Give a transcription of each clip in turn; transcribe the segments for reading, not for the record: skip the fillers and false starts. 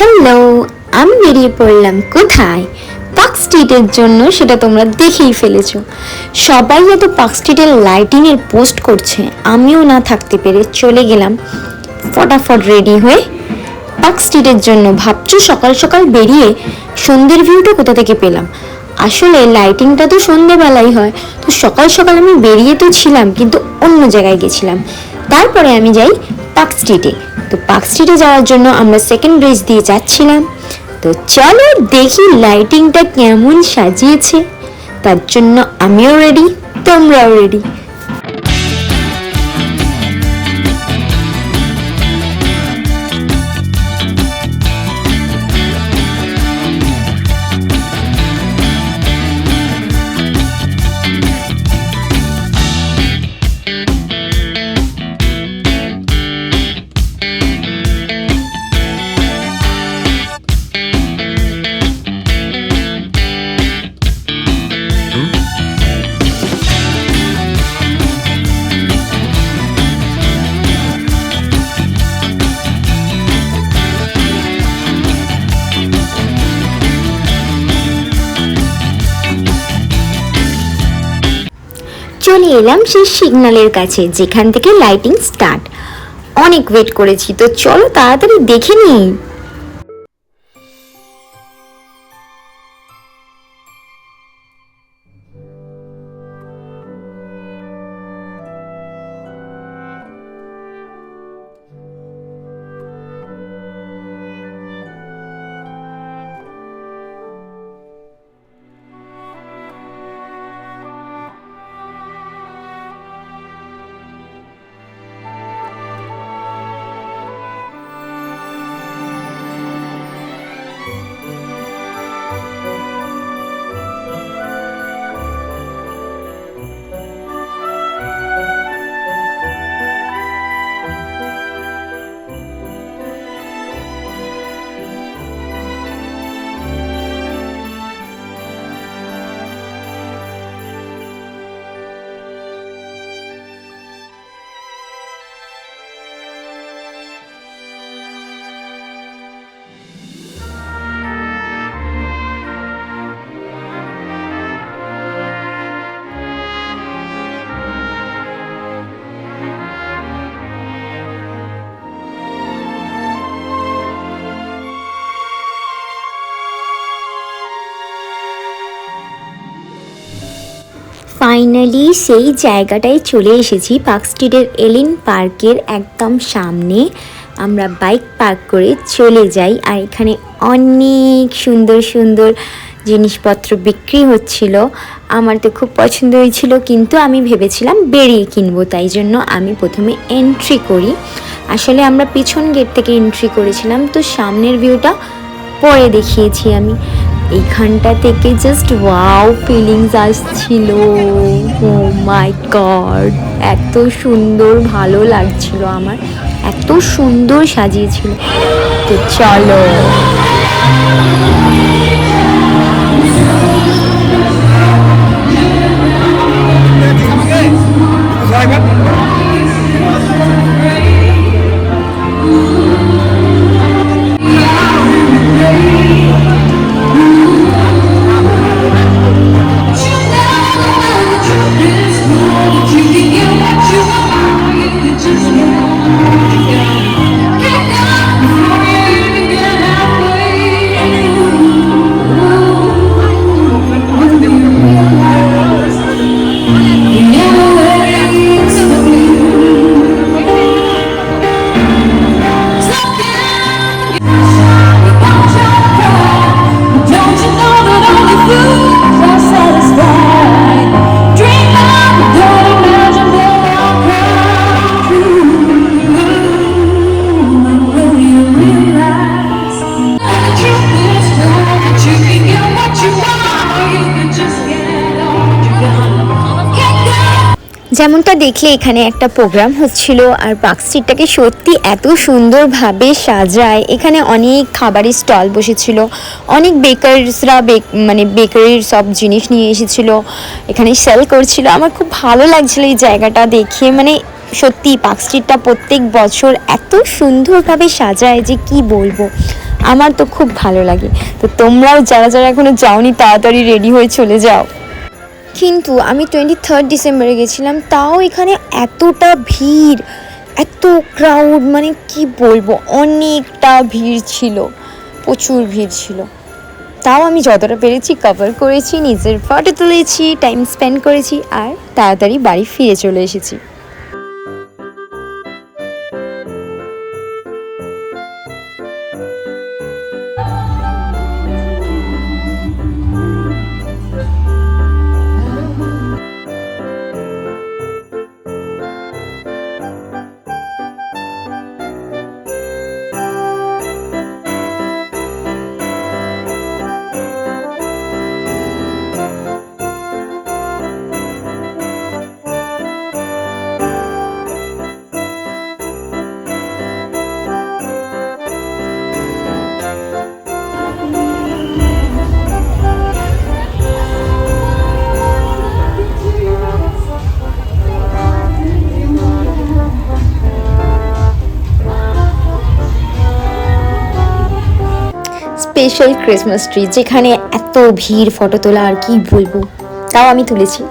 Hello, আমি বেরিয়ে পড়লাম কোথায়? পার্ক স্ট্রিটের জন্য। সেটা তোমরা দেখেই ফেলেছো। সবাই এত পার্ক স্ট্রিটের লাইটিংয়ের পোস্ট করছে, আমিও না থাকতে পেরে চলে গেলাম ফটাফট রেডি হয়ে পার্ক স্ট্রিটের জন্য। ভাবছো সকাল সকাল বেরিয়ে সন্ধ্যের ভিউটা কোথা থেকে পেলাম? আসলে লাইটিংটা তো সন্ধ্যেবেলাই হয়, তো সকাল সকাল আমি বেরিয়ে তো ছিলাম কিন্তু অন্য জায়গায় গেছিলাম। তারপরে আমি যাই পার্ক স্ট্রিটে। তো পার্ক স্ট্রিটে যাওয়ার জন্য আমরা সেকেন্ড ব্রিজ দিয়ে যাচ্ছিলাম। তো চলো দেখি লাইটিংটা কেমন সাজিয়েছে। তার জন্য আমিও রেডি, তোমরাও রেডি। চলে এলাম সেই সিগন্যালের কাছে যেখান থেকে লাইটিং স্টার্ট। অনেক ওয়েট করেছি, তো চলো তাড়াতাড়ি দেখে নিই। ফাইনালি সেই জায়গাটায় চলে এসেছি, পার্ক স্ট্রিটের এলিন পার্কের একদম সামনে। আমরা বাইক পার্ক করে চলে যাই, আর এখানে অনেক সুন্দর সুন্দর জিনিসপত্র বিক্রি হচ্ছিল। আমার তো খুব পছন্দ হয়েছিল, কিন্তু আমি ভেবেছিলাম বেরিয়ে কিনবো, তাই জন্য আমি প্রথমে এন্ট্রি করি। আসলে আমরা পিছন গেট থেকে এন্ট্রি করেছিলাম, তো সামনের ভিউটা পরে দেখিয়েছি আমি। এইখানটা থেকে জাস্ট ওয়াও ফিলিংস আসছিল। ও মাই গড, এত সুন্দর, ভালো লাগছিল আমার, এত সুন্দর সাজিয়েছিল। তো চলো। যেমনটা দেখলে এখানে একটা প্রোগ্রাম হচ্ছিল, আর পার্ক স্ট্রিটটাকে সত্যি এত সুন্দরভাবে সাজায়। এখানে অনেক খাবারের স্টল বসেছিল, অনেক বেকারসরা বেকারির সব জিনিস নিয়ে এসেছিলো, এখানে সেল করছিল। আমার খুব ভালো লাগছিল এই জায়গাটা দেখে। সত্যি পার্ক স্ট্রিটটা প্রত্যেক বছর এত সুন্দরভাবে সাজায় যে কি বলবো। আমার তো খুব ভালো লাগে। তো তোমরাও যারা যারা এখনো যাওনি তাড়াতাড়ি রেডি হয়ে চলে যাও। কিন্তু আমি 23 ডিসেম্বরে গেছিলাম, তাও এখানে এতটা ভিড়, এত ক্রাউড, মানে কি বলবো, অনেকটা ভিড় ছিল, প্রচুর ভিড় ছিল। তাও আমি যতটা পেরেছি কভার করেছি, নিজের ফটো তুলেছি, টাইম স্পেন্ড করেছি, আর তাড়াতাড়ি বাড়ি ফিরে চলে এসেছি। স্পেশাল ক্রিসমাস ট্রি, যেখানে এত ভিড়, ফটো তোলা আর কি বলবো, তাও আমি তুলেছি।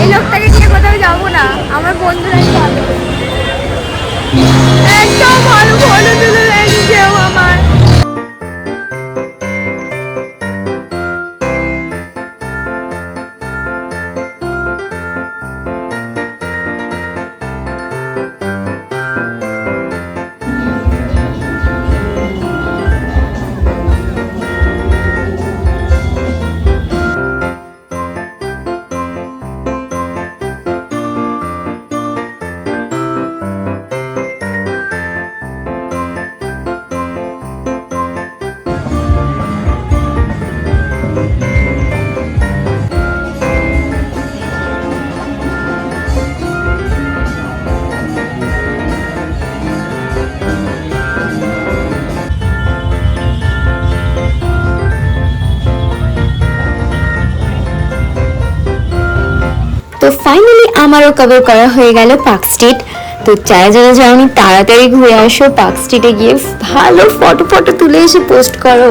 এই লোকটাকে নিয়ে কোথাও যাবো না, আমার বন্ধুরাই ভালো, একদম ভালো ফটো তুলে রেখেছে আমার। তো ফাইনালি আমারও কভার করা হয়ে গেল পার্ক স্ট্রিট। তো যারা যারা যাওনি তাড়াতাড়ি ঘুরে আসো, পার্ক স্ট্রিটে গিয়ে ভালো ফটো তুলে এসে পোস্ট করো।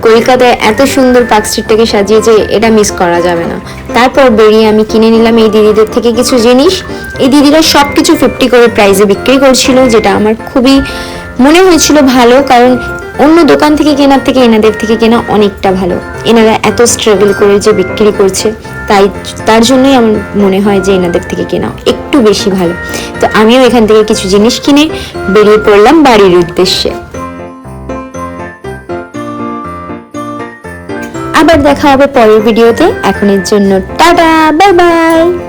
কলকাতায় এত সুন্দর পার্ক স্ট্রিটটাকে সাজিয়েছে, এটা মিস করা যাবে না। তারপর বেরিয়ে আমি কিনে নিলাম এই দিদিদের থেকে কিছু জিনিস। এই দিদিরা সব কিছু 50 করে প্রাইসে বিক্রি করছিল, যেটা আমার খুবই মনে হয়েছিল ভালো, কারণ অন্য দোকান থেকে কেনার থেকে এনাদের থেকে কেনা অনেকটা ভালো। এনারা এত স্ট্রাগল করে যে বিক্রি করছে, তার জন্যই আমার মনে হয় যে এনাদের থেকে কেনা একটু বেশি ভালো। তো আমিও এখান থেকে কিছু জিনিস কিনে বেরিয়ে পড়লাম বাড়ির উদ্দেশ্যে। আবার দেখা হবে পরের ভিডিওতে। এখনের জন্য টাটা, বাই বাই।